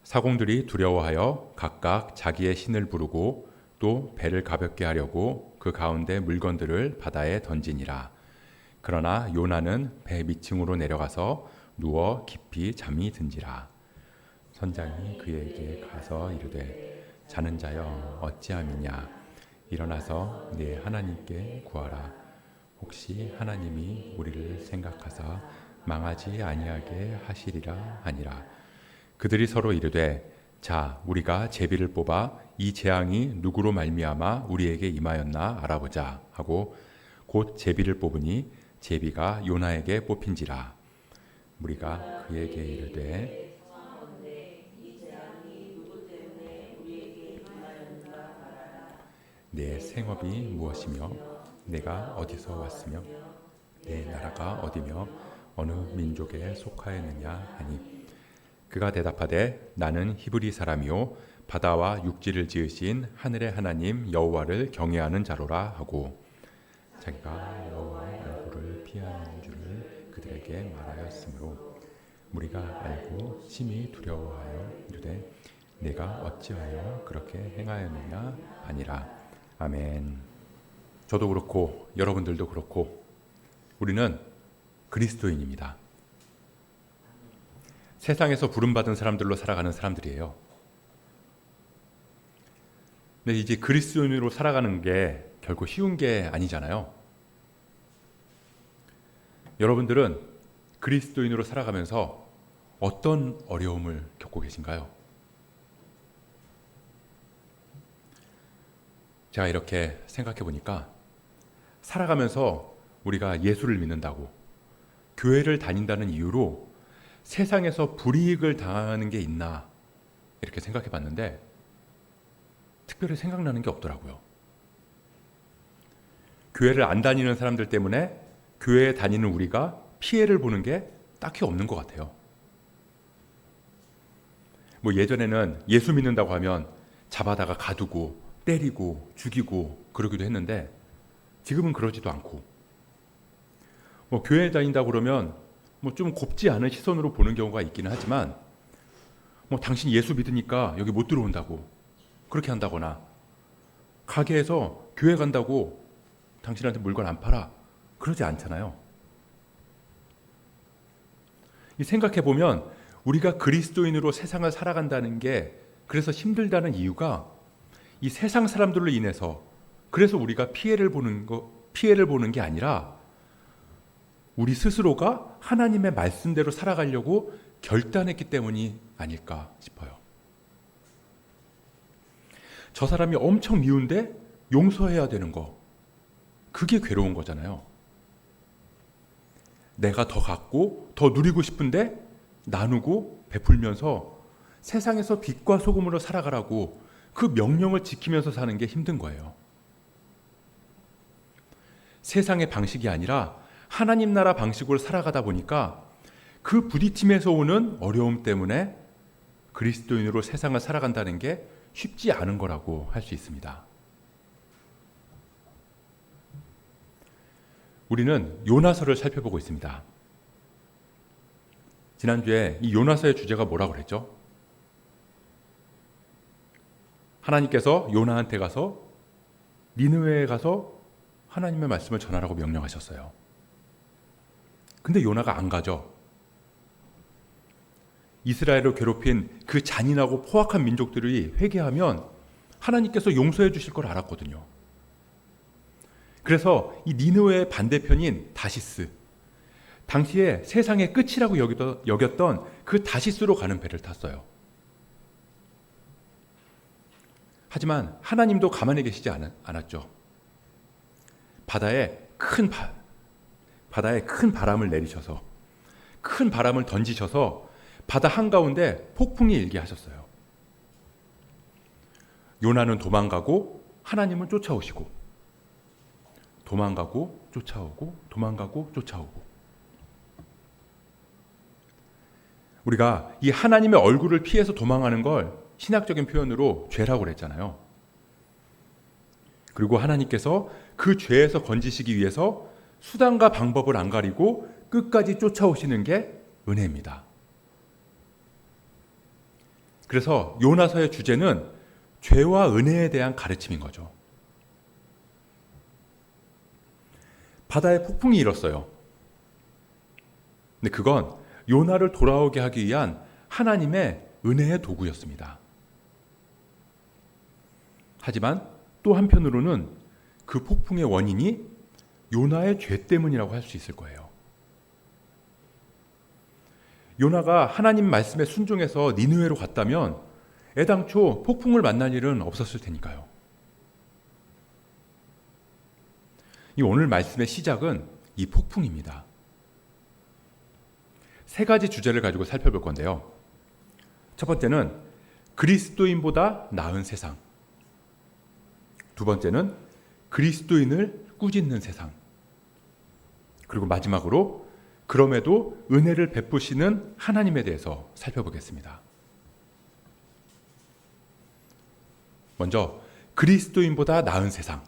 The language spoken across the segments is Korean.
사공들이 두려워하여 각각 자기의 신을 부르고 또 배를 가볍게 하려고 그 가운데 물건들을 바다에 던지니라. 그러나 요나는 배 밑층으로 내려가서 누워 깊이 잠이 든지라. 선장이 그에게 가서 이르되 자는 자여 어찌함이냐. 일어나서 네 하나님께 구하라. 혹시 하나님이 우리를 생각하사 망하지 아니하게 하시리라 하니라. 그들이 서로 이르되 자 우리가 제비를 뽑아 이 재앙이 누구로 말미암아 우리에게 임하였나 알아보자 하고 곧 제비를 뽑으니 제비가 요나에게 뽑힌지라. 우리가 그에게 이르되 내 생업이 무엇이며 내가 어디서 왔으며 내 나라가 어디며 어느 민족에 속하였느냐 하니 그가 대답하되 나는 히브리 사람이요 바다와 육지를 지으신 하늘의 하나님 여호와를 경외하는 자로라 하고 자기가 여호와 얼굴을 피하는 줄을 그들에게 말하였으므로 무리가 알고 심히 두려워하여 이르되 내가 어찌하여 그렇게 행하였느냐 아니라. 아멘. 저도 그렇고 여러분들도 그렇고 우리는 그리스도인입니다. 세상에서 부름받은 사람들로 살아가는 사람들이에요. 근데 이제 그리스도인으로 살아가는 게 결코 쉬운 게 아니잖아요. 여러분들은 그리스도인으로 살아가면서 어떤 어려움을 겪고 계신가요? 제가 이렇게 생각해 보니까 살아가면서 우리가 예수를 믿는다고 교회를 다닌다는 이유로 세상에서 불이익을 당하는 게 있나 이렇게 생각해 봤는데 특별히 생각나는 게 없더라고요. 교회를 안 다니는 사람들 때문에 교회에 다니는 우리가 피해를 보는 게 딱히 없는 것 같아요. 뭐 예전에는 예수 믿는다고 하면 잡아다가 가두고 때리고 죽이고 그러기도 했는데 지금은 그러지도 않고 뭐 교회 다닌다고 그러면 뭐 좀 곱지 않은 시선으로 보는 경우가 있기는 하지만 뭐 당신 예수 믿으니까 여기 못 들어온다고 그렇게 한다거나 가게에서 교회 간다고 당신한테 물건 안 팔아 그러지 않잖아요. 생각해 보면 우리가 그리스도인으로 세상을 살아간다는 게 그래서 힘들다는 이유가 이 세상 사람들로 인해서 그래서 우리가 피해를 보는 게 아니라 우리 스스로가 하나님의 말씀대로 살아가려고 결단했기 때문이 아닐까 싶어요. 저 사람이 엄청 미운데 용서해야 되는 거 그게 괴로운 거잖아요. 내가 더 갖고 더 누리고 싶은데 나누고 베풀면서 세상에서 빛과 소금으로 살아가라고 그 명령을 지키면서 사는 게 힘든 거예요. 세상의 방식이 아니라 하나님 나라 방식으로 살아가다 보니까 그 부딪힘에서 오는 어려움 때문에 그리스도인으로 세상을 살아간다는 게 쉽지 않은 거라고 할 수 있습니다. 우리는 요나서를 살펴보고 있습니다. 지난주에 이 요나서의 주제가 뭐라고 그랬죠? 하나님께서 요나한테 가서 니느웨에 가서 하나님의 말씀을 전하라고 명령하셨어요. 근데 요나가 안 가죠. 이스라엘을 괴롭힌 그 잔인하고 포악한 민족들이 회개하면 하나님께서 용서해 주실 걸 알았거든요. 그래서 이 니느웨의 반대편인 다시스, 당시에 세상의 끝이라고 여겼던 그 다시스로 가는 배를 탔어요. 하지만 하나님도 가만히 계시지 않았죠. 바다에 큰 바람을 내리셔서 큰 바람을 던지셔서 바다 한가운데 폭풍이 일게 하셨어요. 요나는 도망가고 하나님은 쫓아오시고 도망가고 쫓아오고 도망가고 쫓아오고 우리가 이 하나님의 얼굴을 피해서 도망하는 걸 신학적인 표현으로 죄라고 그랬잖아요. 그리고 하나님께서 그 죄에서 건지시기 위해서 수단과 방법을 안 가리고 끝까지 쫓아오시는 게 은혜입니다. 그래서 요나서의 주제는 죄와 은혜에 대한 가르침인 거죠. 바다에 폭풍이 일었어요. 근데 그건 요나를 돌아오게 하기 위한 하나님의 은혜의 도구였습니다. 하지만 또 한편으로는 그 폭풍의 원인이 요나의 죄 때문이라고 할 수 있을 거예요. 요나가 하나님 말씀에 순종해서 니느웨로 갔다면 애당초 폭풍을 만날 일은 없었을 테니까요. 이 오늘 말씀의 시작은 이 폭풍입니다. 세 가지 주제를 가지고 살펴볼 건데요. 첫 번째는 그리스도인보다 나은 세상. 두 번째는 그리스도인을 꾸짖는 세상. 그리고 마지막으로 그럼에도 은혜를 베푸시는 하나님에 대해서 살펴보겠습니다. 먼저 그리스도인보다 나은 세상.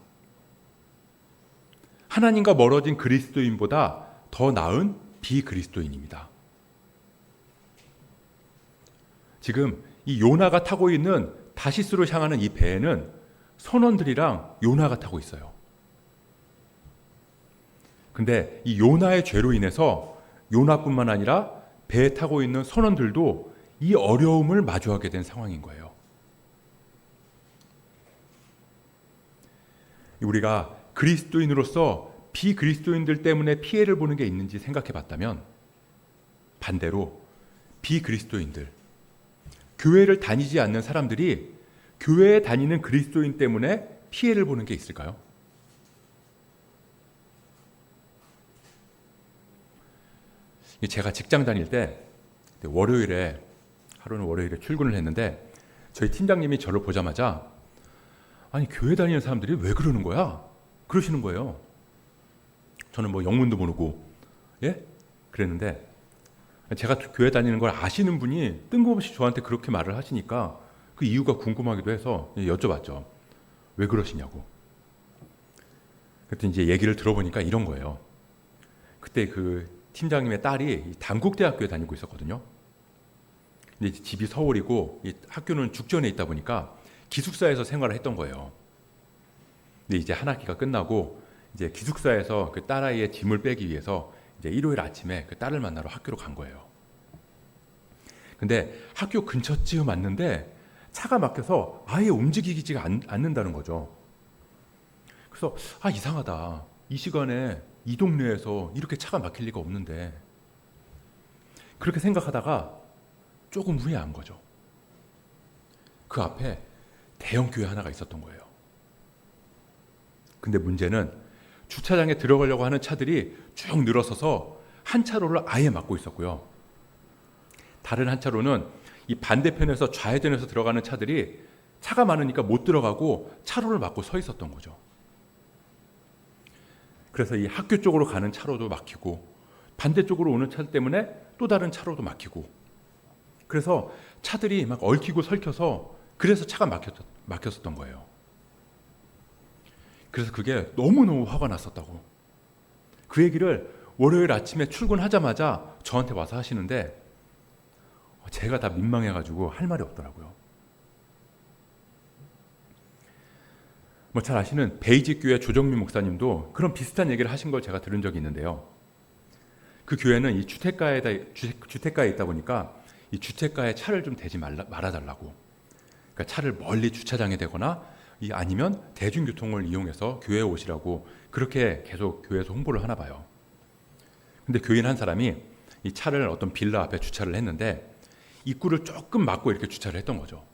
하나님과 멀어진 그리스도인보다 더 나은 비그리스도인입니다. 지금 이 요나가 타고 있는 다시스로 향하는 이 배에는 선원들이랑 요나가 타고 있어요. 근데 이 요나의 죄로 인해서 요나뿐만 아니라 배에 타고 있는 선원들도 이 어려움을 마주하게 된 상황인 거예요. 우리가 그리스도인으로서 비그리스도인들 때문에 피해를 보는 게 있는지 생각해 봤다면 반대로 비그리스도인들, 교회를 다니지 않는 사람들이 교회에 다니는 그리스도인 때문에 피해를 보는 게 있을까요? 제가 직장 다닐 때 하루는 월요일에 출근을 했는데 저희 팀장님이 저를 보자마자 아니 교회 다니는 사람들이 왜 그러는 거야? 그러시는 거예요. 저는 뭐 영문도 모르고 그랬는데 제가 교회 다니는 걸 아시는 분이 뜬금없이 저한테 그렇게 말을 하시니까 그 이유가 궁금하기도 해서 여쭤봤죠. 왜 그러시냐고. 그때 이제 얘기를 들어보니까 이런 거예요. 그때 그 팀장님의 딸이 단국대학교에 다니고 있었거든요. 근데 집이 서울이고 학교는 죽전에 있다 보니까 기숙사에서 생활을 했던 거예요. 근데 이제 한 학기가 끝나고 이제 기숙사에서 그 딸아이의 짐을 빼기 위해서 이제 일요일 아침에 그 딸을 만나러 학교로 간 거예요. 근데 학교 근처쯤 왔는데 차가 막혀서 아예 움직이지가 않는다는 거죠. 그래서 이상하다. 이 시간에 이 동네에서 이렇게 차가 막힐 리가 없는데 그렇게 생각하다가 조금 후에 안 거죠. 그 앞에 대형 교회 하나가 있었던 거예요. 근데 문제는 주차장에 들어가려고 하는 차들이 쭉 늘어서서 한 차로를 아예 막고 있었고요. 다른 한 차로는 이 반대편에서 좌회전해서 들어가는 차들이 차가 많으니까 못 들어가고 차로를 막고 서 있었던 거죠. 그래서 이 학교 쪽으로 가는 차로도 막히고 반대쪽으로 오는 차 때문에 또 다른 차로도 막히고 그래서 차들이 막 얽히고 설켜서 그래서 차가 막혔었던 거예요. 그래서 그게 너무너무 화가 났었다고. 그 얘기를 월요일 아침에 출근하자마자 저한테 와서 하시는데 제가 다 민망해가지고 할 말이 없더라고요. 뭐 잘 아시는 베이직 교회 조정민 목사님도 그런 비슷한 얘기를 하신 걸 제가 들은 적이 있는데요. 그 교회는 이 주택가에 있다 보니까 이 주택가에 차를 좀 대지 말아달라고. 그러니까 차를 멀리 주차장에 대거나 아니면 대중교통을 이용해서 교회에 오시라고 그렇게 계속 교회에서 홍보를 하나 봐요. 근데 교인 한 사람이 이 차를 어떤 빌라 앞에 주차를 했는데 입구를 조금 막고 이렇게 주차를 했던 거죠.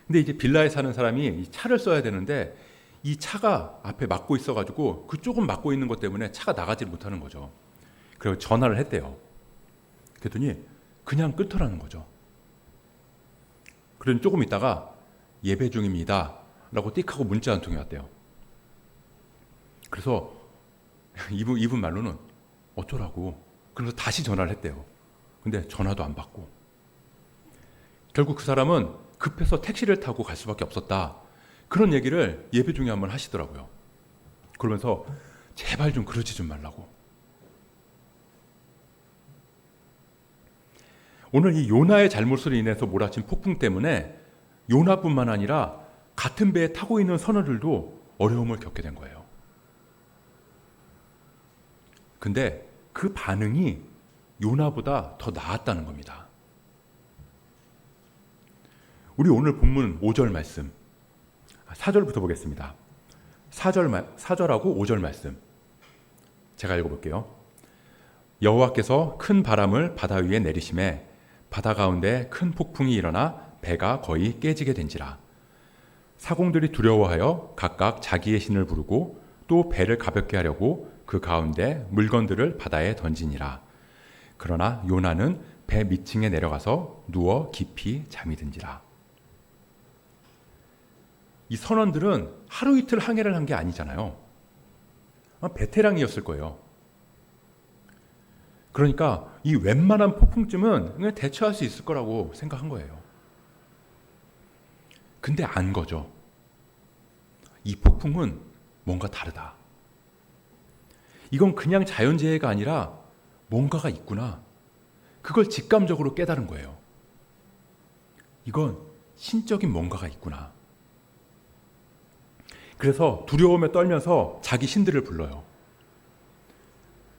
근데 이제 빌라에 사는 사람이 이 차를 써야 되는데 이 차가 앞에 막고 있어가지고 그 조금 막고 있는 것 때문에 차가 나가지 못하는 거죠. 그래서 전화를 했대요. 그랬더니 그냥 끊더라는 거죠. 그러니 조금 있다가 예배 중입니다 라고 띡 하고 문자 한 통이 왔대요. 그래서 이분 말로는 어쩌라고. 그래서 다시 전화를 했대요. 근데 전화도 안 받고. 결국 그 사람은 급해서 택시를 타고 갈 수밖에 없었다. 그런 얘기를 예배 중에 한번 하시더라고요. 그러면서 제발 좀 그러지 좀 말라고. 오늘 이 요나의 잘못으로 인해서 몰아친 폭풍 때문에 요나뿐만 아니라 같은 배에 타고 있는 선원들도 어려움을 겪게 된 거예요. 근데 그 반응이 요나보다 더 나았다는 겁니다. 우리 오늘 본문 5절 말씀, 4절부터 보겠습니다. 4절하고 5절 말씀 제가 읽어볼게요. 여호와께서 큰 바람을 바다 위에 내리심에 바다 가운데 큰 폭풍이 일어나 배가 거의 깨지게 된지라. 사공들이 두려워하여 각각 자기의 신을 부르고 또 배를 가볍게 하려고 그 가운데 물건들을 바다에 던지니라. 그러나 요나는 배 밑층에 내려가서 누워 깊이 잠이 든지라. 이 선원들은 하루 이틀 항해를 한 게 아니잖아요. 베테랑이었을 거예요. 그러니까 이 웬만한 폭풍쯤은 대처할 수 있을 거라고 생각한 거예요. 근데 안 거죠. 이 폭풍은 뭔가 다르다. 이건 그냥 자연재해가 아니라 뭔가가 있구나. 그걸 직감적으로 깨달은 거예요. 이건 신적인 뭔가가 있구나. 그래서 두려움에 떨면서 자기 신들을 불러요.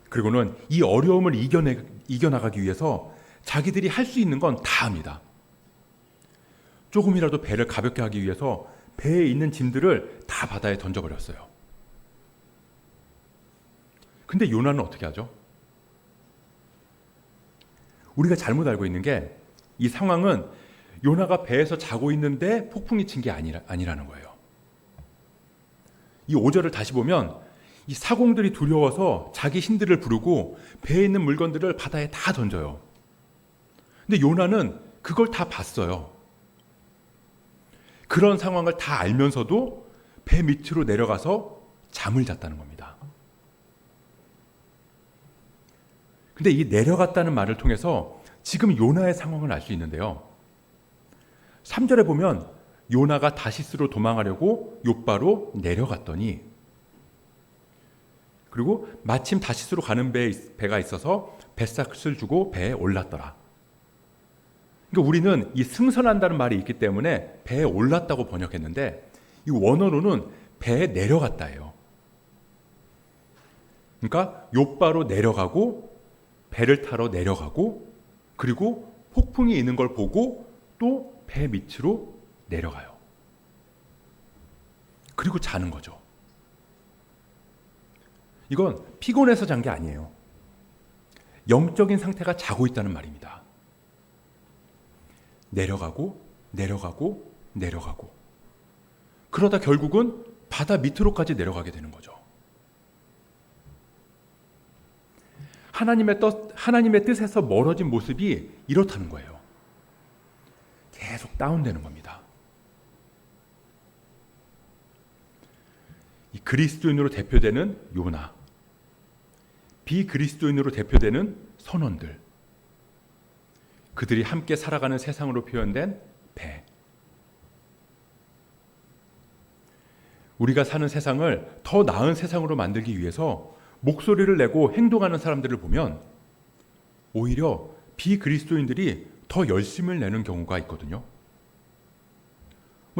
그리고는 이 어려움을 이겨나가기 위해서 자기들이 할 수 있는 건 다 합니다. 조금이라도 배를 가볍게 하기 위해서 배에 있는 짐들을 다 바다에 던져버렸어요. 근데 요나는 어떻게 하죠? 우리가 잘못 알고 있는 게 이 상황은 요나가 배에서 자고 있는데 폭풍이 친 게 아니라는 거예요. 이 5절을 다시 보면 이 사공들이 두려워서 자기 신들을 부르고 배에 있는 물건들을 바다에 다 던져요. 근데 요나는 그걸 다 봤어요. 그런 상황을 다 알면서도 배 밑으로 내려가서 잠을 잤다는 겁니다. 근데 이 내려갔다는 말을 통해서 지금 요나의 상황을 알 수 있는데요. 3절에 보면 요나가 다시스로 도망하려고 욥바로 내려갔더니, 그리고 마침 다시스로 가는 배가 있어서 뱃삭을 주고 배에 올랐더라. 그러니까 우리는 이 승선한다는 말이 있기 때문에 배에 올랐다고 번역했는데 이 원어로는 배에 내려갔다예요. 그러니까 욥바로 내려가고 배를 타러 내려가고 그리고 폭풍이 있는 걸 보고 또 배 밑으로 내려가요. 그리고 자는 거죠. 이건 피곤해서 잔 게 아니에요. 영적인 상태가 자고 있다는 말입니다. 내려가고 내려가고 내려가고 그러다 결국은 바다 밑으로까지 내려가게 되는 거죠. 하나님의 뜻에서 멀어진 모습이 이렇다는 거예요. 계속 다운되는 겁니다. 이 그리스도인으로 대표되는 요나, 비그리스도인으로 대표되는 선원들, 그들이 함께 살아가는 세상으로 표현된 배. 우리가 사는 세상을 더 나은 세상으로 만들기 위해서 목소리를 내고 행동하는 사람들을 보면 오히려 비그리스도인들이 더 열심을 내는 경우가 있거든요.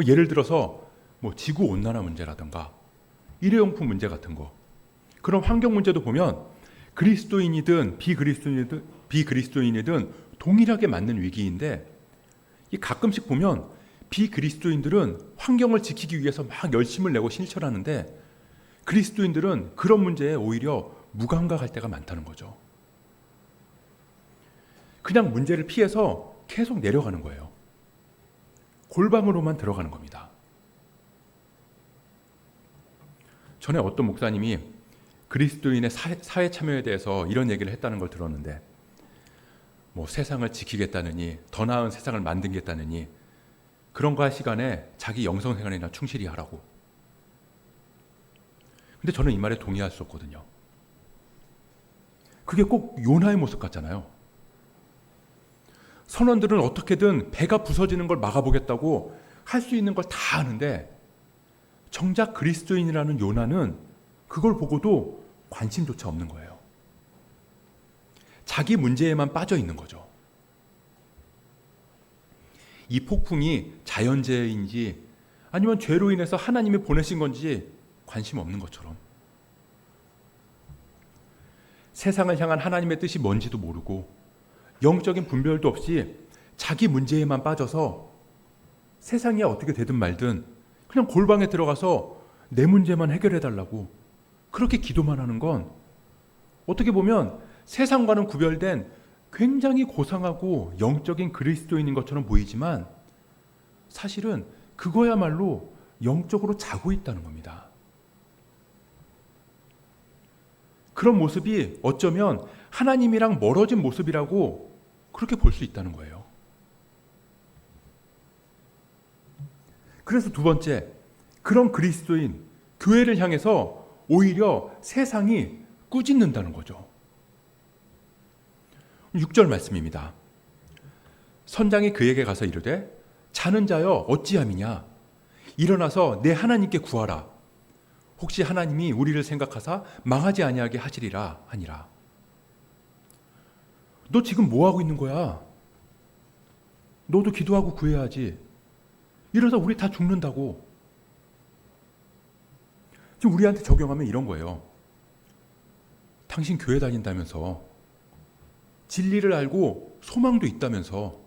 예를 들어서 지구온난화 문제라든가 일회용품 문제 같은 거, 그런 환경 문제도 보면 그리스도인이든 비그리스도인이든 동일하게 맞는 위기인데 가끔씩 보면 비그리스도인들은 환경을 지키기 위해서 막 열심을 내고 실천하는데 그리스도인들은 그런 문제에 오히려 무감각할 때가 많다는 거죠. 그냥 문제를 피해서 계속 내려가는 거예요. 골방으로만 들어가는 겁니다. 전에 어떤 목사님이 그리스도인의 사회 참여에 대해서 이런 얘기를 했다는 걸 들었는데, 세상을 지키겠다느니, 더 나은 세상을 만들겠다느니 그런 거 할 시간에 자기 영성생활이나 충실히 하라고. 근데 저는 이 말에 동의할 수 없거든요. 그게 꼭 요나의 모습 같잖아요. 선원들은 어떻게든 배가 부서지는 걸 막아보겠다고 할 수 있는 걸 다 하는데 정작 그리스도인이라는 요나는 그걸 보고도 관심조차 없는 거예요. 자기 문제에만 빠져 있는 거죠. 이 폭풍이 자연재해인지 아니면 죄로 인해서 하나님이 보내신 건지 관심 없는 것처럼, 세상을 향한 하나님의 뜻이 뭔지도 모르고 영적인 분별도 없이 자기 문제에만 빠져서 세상이 어떻게 되든 말든 그냥 골방에 들어가서 내 문제만 해결해 달라고 그렇게 기도만 하는 건 어떻게 보면 세상과는 구별된 굉장히 고상하고 영적인 그리스도인인 것처럼 보이지만 사실은 그거야말로 영적으로 자고 있다는 겁니다. 그런 모습이 어쩌면 하나님이랑 멀어진 모습이라고 그렇게 볼 수 있다는 거예요. 그래서 두 번째, 그런 그리스도인, 교회를 향해서 오히려 세상이 꾸짖는다는 거죠. 6절 말씀입니다. 선장이 그에게 가서 이르되 자는 자여 어찌함이냐, 일어나서 내 하나님께 구하라. 혹시 하나님이 우리를 생각하사 망하지 아니하게 하시리라 하니라. 너 지금 뭐 하고 있는 거야? 너도 기도하고 구해야지. 이러다 우리 다 죽는다고. 지금 우리한테 적용하면 이런 거예요. 당신 교회 다닌다면서, 진리를 알고 소망도 있다면서,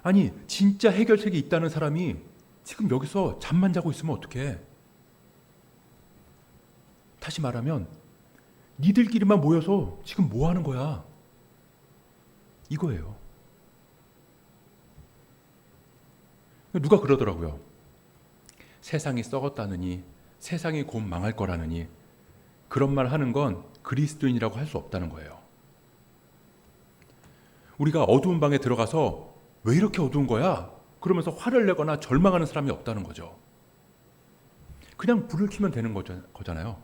아니 진짜 해결책이 있다는 사람이 지금 여기서 잠만 자고 있으면 어떡해? 다시 말하면 니들끼리만 모여서 지금 뭐 하는 거야? 이거예요. 누가 그러더라고요. 세상이 썩었다느니, 세상이 곧 망할 거라느니, 그런 말 하는 건 그리스도인이라고 할 수 없다는 거예요. 우리가 어두운 방에 들어가서 왜 이렇게 어두운 거야? 그러면서 화를 내거나 절망하는 사람이 없다는 거죠. 그냥 불을 켜면 되는 거잖아요.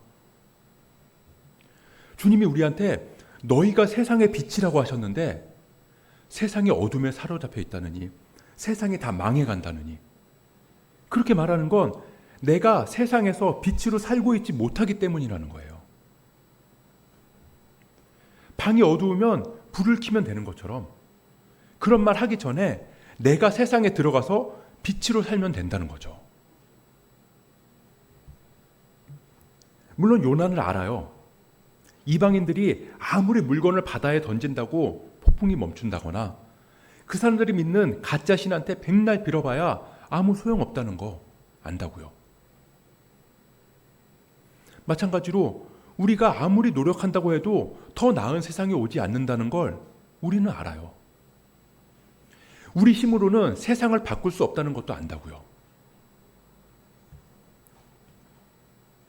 주님이 우리한테 너희가 세상의 빛이라고 하셨는데 세상이 어둠에 사로잡혀 있다느니, 세상이 다 망해간다느니, 그렇게 말하는 건 내가 세상에서 빛으로 살고 있지 못하기 때문이라는 거예요. 방이 어두우면 불을 켜면 되는 것처럼 그런 말 하기 전에 내가 세상에 들어가서 빛으로 살면 된다는 거죠. 물론 요나는 알아요. 이방인들이 아무리 물건을 바다에 던진다고 폭풍이 멈춘다거나 그 사람들이 믿는 가짜 신한테 백날 빌어봐야 아무 소용없다는 거 안다고요. 마찬가지로 우리가 아무리 노력한다고 해도 더 나은 세상이 오지 않는다는 걸 우리는 알아요. 우리 힘으로는 세상을 바꿀 수 없다는 것도 안다고요.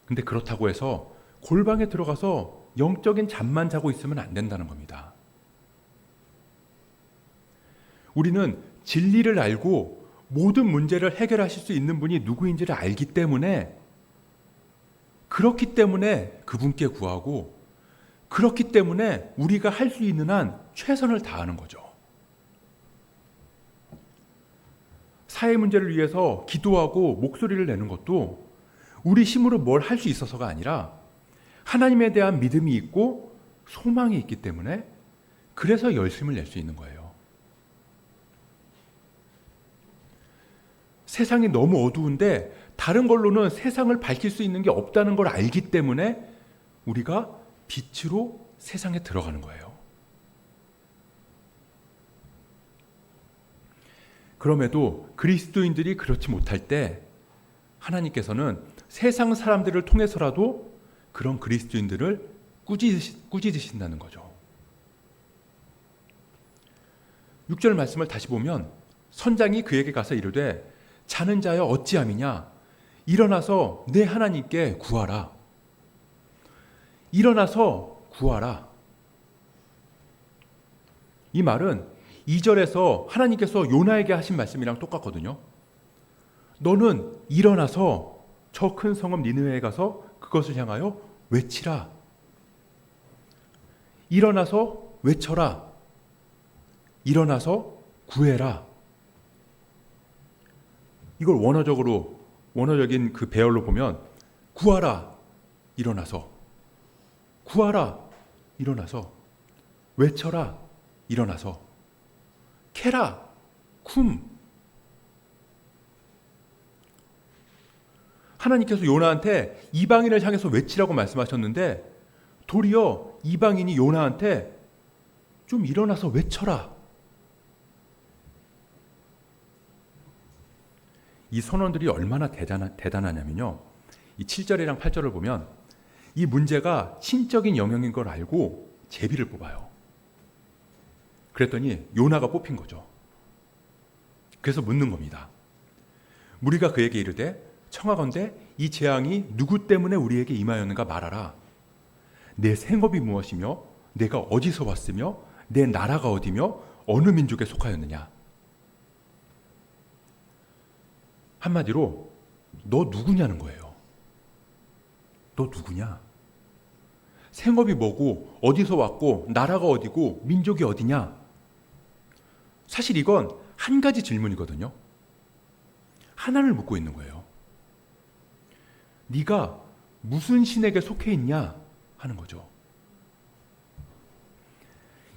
근데 그렇다고 해서 골방에 들어가서 영적인 잠만 자고 있으면 안 된다는 겁니다. 우리는 진리를 알고 모든 문제를 해결하실 수 있는 분이 누구인지를 알기 때문에, 그렇기 때문에 그분께 구하고, 그렇기 때문에 우리가 할 수 있는 한 최선을 다하는 거죠. 사회 문제를 위해서 기도하고 목소리를 내는 것도 우리 힘으로 뭘 할 수 있어서가 아니라 하나님에 대한 믿음이 있고 소망이 있기 때문에, 그래서 열심을 낼 수 있는 거예요. 세상이 너무 어두운데 다른 걸로는 세상을 밝힐 수 있는 게 없다는 걸 알기 때문에 우리가 빛으로 세상에 들어가는 거예요. 그럼에도 그리스도인들이 그렇지 못할 때 하나님께서는 세상 사람들을 통해서라도 그런 그리스도인들을 꾸짖으신다는 거죠. 6절 말씀을 다시 보면 선장이 그에게 가서 이르되 자는 자여 어찌함이냐, 일어나서 내 하나님께 구하라. 일어나서 구하라. 이 말은 2절에서 하나님께서 요나에게 하신 말씀이랑 똑같거든요. 너는 일어나서 저 큰 성읍 니느웨에 가서 그것을 향하여 외치라. 일어나서 외쳐라. 일어나서 구해라. 이걸 원어적인 그 배열로 보면 구하라, 일어나서, 구하라, 일어나서, 외쳐라, 일어나서, 캐라, 쿰. 하나님께서 요나한테 이방인을 향해서 외치라고 말씀하셨는데 도리어 이방인이 요나한테 좀 일어나서 외쳐라. 이 선원들이 얼마나 대단하냐면요. 이 7절이랑 8절을 보면 이 문제가 신적인 영역인 걸 알고 제비를 뽑아요. 그랬더니 요나가 뽑힌 거죠. 그래서 묻는 겁니다. 무리가 그에게 이르되 청하건대 이 재앙이 누구 때문에 우리에게 임하였는가 말하라. 내 생업이 무엇이며 내가 어디서 왔으며 내 나라가 어디며 어느 민족에 속하였느냐. 한마디로 너 누구냐는 거예요. 너 누구냐? 생업이 뭐고 어디서 왔고 나라가 어디고 민족이 어디냐? 사실 이건 한 가지 질문이거든요. 하나를 묻고 있는 거예요. 네가 무슨 신에게 속해 있냐 하는 거죠.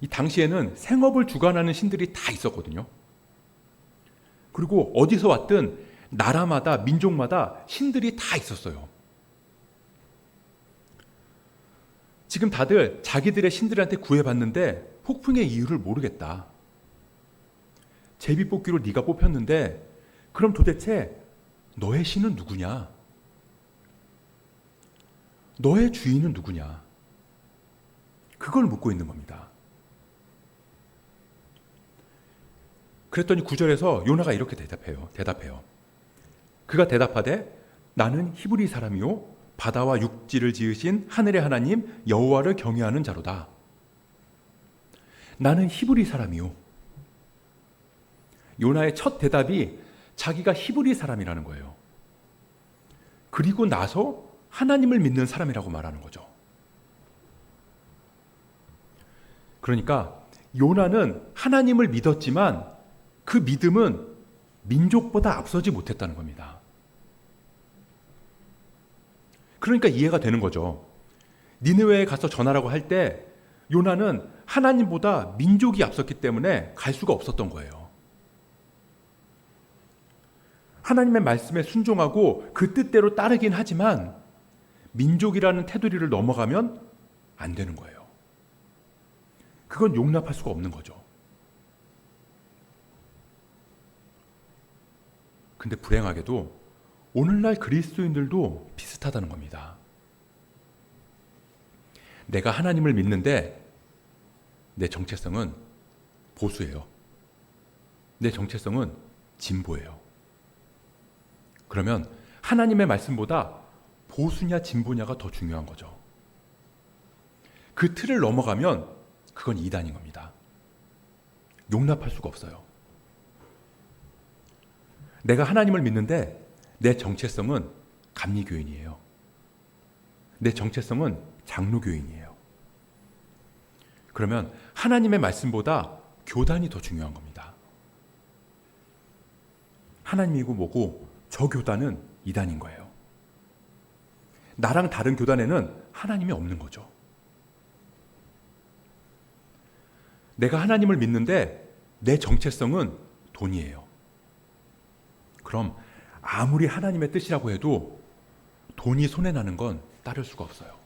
이 당시에는 생업을 주관하는 신들이 다 있었거든요. 그리고 어디서 왔든 나라마다 민족마다 신들이 다 있었어요. 지금 다들 자기들의 신들한테 구애받는데 폭풍의 이유를 모르겠다. 제비뽑기로 네가 뽑혔는데 그럼 도대체 너의 신은 누구냐? 너의 주인은 누구냐? 그걸 묻고 있는 겁니다. 그랬더니 9절에서 요나가 이렇게 대답해요. 그가 대답하되 나는 히브리 사람이요 바다와 육지를 지으신 하늘의 하나님 여호와를 경외하는 자로다. 나는 히브리 사람이요. 요나의 첫 대답이 자기가 히브리 사람이라는 거예요. 그리고 나서 하나님을 믿는 사람이라고 말하는 거죠. 그러니까 요나는 하나님을 믿었지만 그 믿음은 민족보다 앞서지 못했다는 겁니다. 그러니까 이해가 되는 거죠. 니느웨에 가서 전하라고 할 때 요나는 하나님보다 민족이 앞섰기 때문에 갈 수가 없었던 거예요. 하나님의 말씀에 순종하고 그 뜻대로 따르긴 하지만 민족이라는 테두리를 넘어가면 안 되는 거예요. 그건 용납할 수가 없는 거죠. 근데 불행하게도 오늘날 그리스도인들도 비슷하다는 겁니다. 내가 하나님을 믿는데 내 정체성은 보수예요. 내 정체성은 진보예요. 그러면 하나님의 말씀보다 보수냐 진보냐가 더 중요한 거죠. 그 틀을 넘어가면 그건 이단인 겁니다. 용납할 수가 없어요. 내가 하나님을 믿는데 내 정체성은 감리교인이에요. 내 정체성은 장로교인이에요. 그러면 하나님의 말씀보다 교단이 더 중요한 겁니다. 하나님이고 뭐고 저 교단은 이단인 거예요. 나랑 다른 교단에는 하나님이 없는 거죠. 내가 하나님을 믿는데 내 정체성은 돈이에요. 그럼 아무리 하나님의 뜻이라고 해도 돈이 손해나는 건 따를 수가 없어요.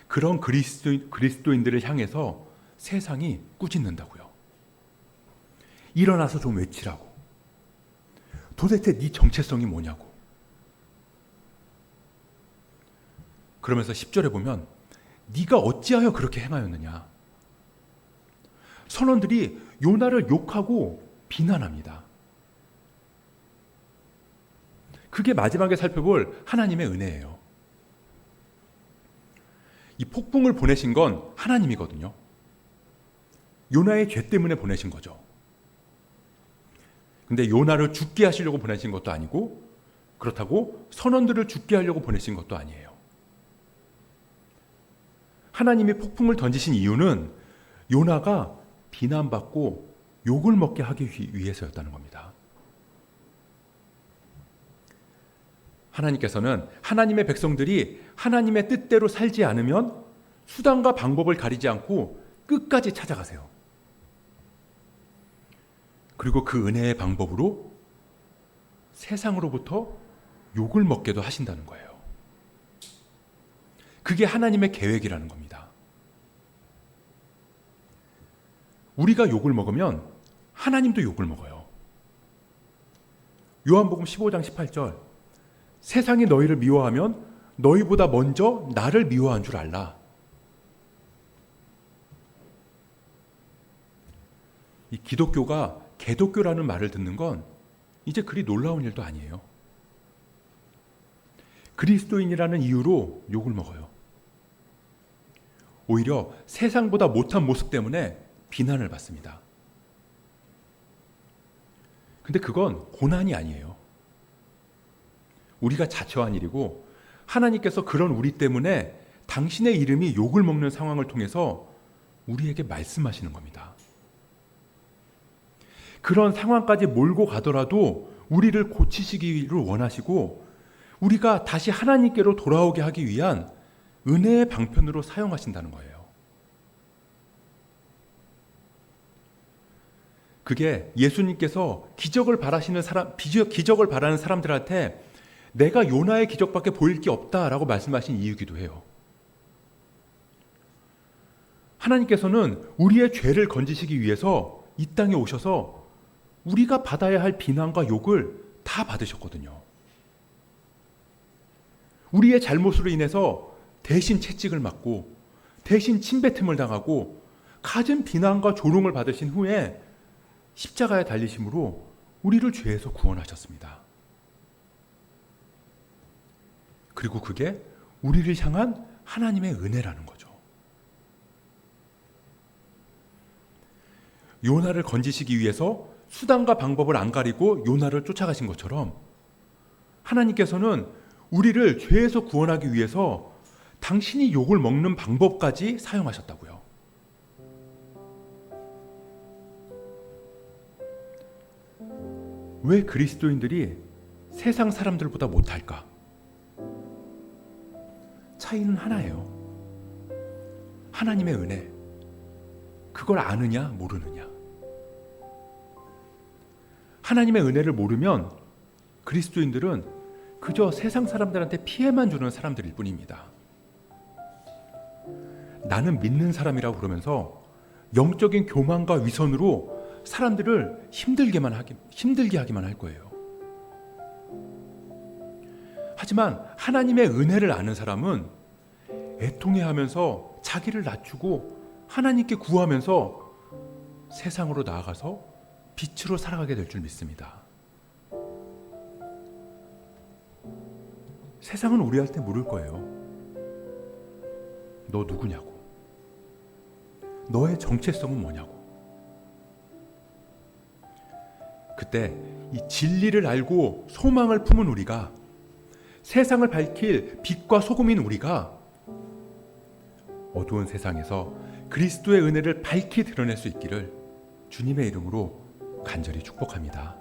그런 그리스도인들을 향해서 세상이 꾸짖는다고요. 일어나서 좀 외치라고. 도대체 네 정체성이 뭐냐고. 그러면서 10절에 보면 네가 어찌하여 그렇게 행하였느냐. 선원들이 요나를 욕하고 비난합니다. 그게 마지막에 살펴볼 하나님의 은혜예요. 이 폭풍을 보내신 건 하나님이거든요. 요나의 죄 때문에 보내신 거죠. 근데 요나를 죽게 하시려고 보내신 것도 아니고 그렇다고 선원들을 죽게 하려고 보내신 것도 아니에요. 하나님이 폭풍을 던지신 이유는 요나가 비난받고 욕을 먹게 하기 위해서였다는 겁니다. 하나님께서는 하나님의 백성들이 하나님의 뜻대로 살지 않으면 수단과 방법을 가리지 않고 끝까지 찾아가세요. 그리고 그 은혜의 방법으로 세상으로부터 욕을 먹게도 하신다는 거예요. 그게 하나님의 계획이라는 겁니다. 우리가 욕을 먹으면 하나님도 욕을 먹어요. 요한복음 15장 18절, 세상이 너희를 미워하면 너희보다 먼저 나를 미워한 줄 알라. 이 기독교가 개독교라는 말을 듣는 건 이제 그리 놀라운 일도 아니에요. 그리스도인이라는 이유로 욕을 먹어요. 오히려 세상보다 못한 모습 때문에 비난을 받습니다. 근데 그건 고난이 아니에요. 우리가 자처한 일이고 하나님께서 그런 우리 때문에 당신의 이름이 욕을 먹는 상황을 통해서 우리에게 말씀하시는 겁니다. 그런 상황까지 몰고 가더라도 우리를 고치시기를 원하시고 우리가 다시 하나님께로 돌아오게 하기 위한 은혜의 방편으로 사용하신다는 거예요. 그게 예수님께서 기적을 바라는 사람들한테 내가 요나의 기적밖에 보일 게 없다라고 말씀하신 이유이기도 해요. 하나님께서는 우리의 죄를 건지시기 위해서 이 땅에 오셔서 우리가 받아야 할 비난과 욕을 다 받으셨거든요. 우리의 잘못으로 인해서 대신 채찍을 맞고 대신 침뱉음을 당하고 갖은 비난과 조롱을 받으신 후에 십자가에 달리심으로 우리를 죄에서 구원하셨습니다. 그리고 그게 우리를 향한 하나님의 은혜라는 거죠. 요나를 건지시기 위해서 수단과 방법을 안 가리고 요나를 쫓아가신 것처럼 하나님께서는 우리를 죄에서 구원하기 위해서 당신이 욕을 먹는 방법까지 사용하셨다고요. 왜 그리스도인들이 세상 사람들보다 못할까? 차이는 하나예요. 하나님의 은혜. 그걸 아느냐 모르느냐. 하나님의 은혜를 모르면 그리스도인들은 그저 세상 사람들한테 피해만 주는 사람들일 뿐입니다. 나는 믿는 사람이라고 그러면서 영적인 교만과 위선으로 사람들을 힘들게 하기만 할 거예요. 하지만 하나님의 은혜를 아는 사람은 애통해하면서 자기를 낮추고 하나님께 구하면서 세상으로 나아가서 빛으로 살아가게 될 줄 믿습니다. 세상은 우리한테 물을 거예요. 너 누구냐고. 너의 정체성은 뭐냐고. 그때 이 진리를 알고 소망을 품은 우리가, 세상을 밝힐 빛과 소금인 우리가 어두운 세상에서 그리스도의 은혜를 밝히 드러낼 수 있기를 주님의 이름으로 간절히 축복합니다.